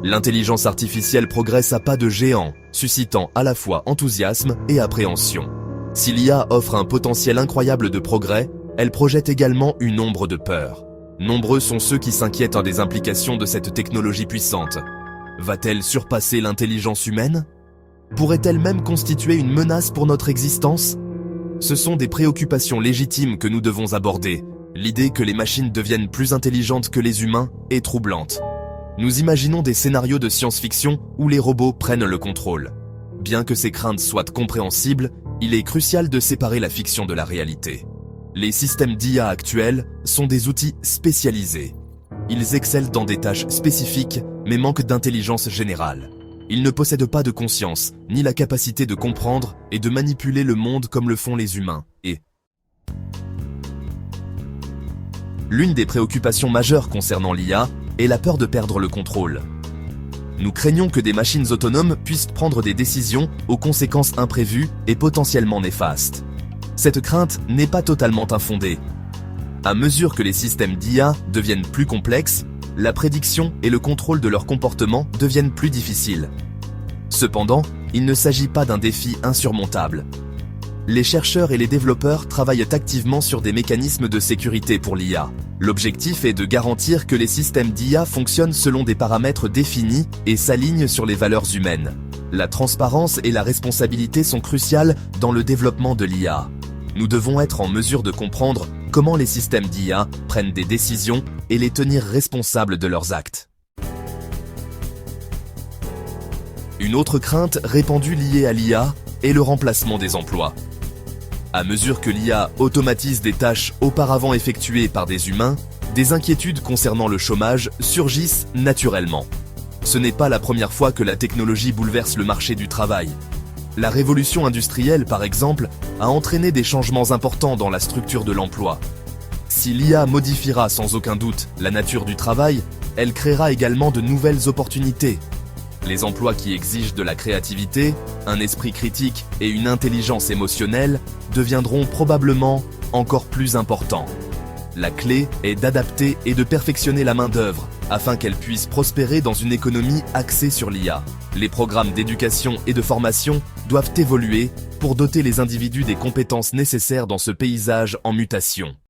L'intelligence artificielle progresse à pas de géant, suscitant à la fois enthousiasme et appréhension. Si l'IA offre un potentiel incroyable de progrès, elle projette également une ombre de peur. Nombreux sont ceux qui s'inquiètent des implications de cette technologie puissante. Va-t-elle surpasser l'intelligence humaine? Pourrait-elle même constituer une menace pour notre existence? Ce sont des préoccupations légitimes que nous devons aborder. L'idée que les machines deviennent plus intelligentes que les humains est troublante. Nous imaginons des scénarios de science-fiction où les robots prennent le contrôle. Bien que ces craintes soient compréhensibles, il est crucial de séparer la fiction de la réalité. Les systèmes d'IA actuels sont des outils spécialisés. Ils excellent dans des tâches spécifiques, mais manquent d'intelligence générale. Ils ne possèdent pas de conscience, ni la capacité de comprendre et de manipuler le monde comme le font les humains. L'une des préoccupations majeures concernant l'IA est la peur de perdre le contrôle. Nous craignons que des machines autonomes puissent prendre des décisions aux conséquences imprévues et potentiellement néfastes. Cette crainte n'est pas totalement infondée. À mesure que les systèmes d'IA deviennent plus complexes, la prédiction et le contrôle de leur comportement deviennent plus difficiles. Cependant, il ne s'agit pas d'un défi insurmontable. Les chercheurs et les développeurs travaillent activement sur des mécanismes de sécurité pour l'IA. L'objectif est de garantir que les systèmes d'IA fonctionnent selon des paramètres définis et s'alignent sur les valeurs humaines. La transparence et la responsabilité sont cruciales dans le développement de l'IA. Nous devons être en mesure de comprendre comment les systèmes d'IA prennent des décisions et les tenir responsables de leurs actes. Une autre crainte répandue liée à l'IA est le remplacement des emplois. À mesure que l'IA automatise des tâches auparavant effectuées par des humains, des inquiétudes concernant le chômage surgissent naturellement. Ce n'est pas la première fois que la technologie bouleverse le marché du travail. La révolution industrielle, par exemple, a entraîné des changements importants dans la structure de l'emploi. Si l'IA modifiera sans aucun doute la nature du travail, elle créera également de nouvelles opportunités. Les emplois qui exigent de la créativité, un esprit critique et une intelligence émotionnelle deviendront probablement encore plus importants. La clé est d'adapter et de perfectionner la main-d'œuvre afin qu'elle puisse prospérer dans une économie axée sur l'IA. Les programmes d'éducation et de formation doivent évoluer pour doter les individus des compétences nécessaires dans ce paysage en mutation.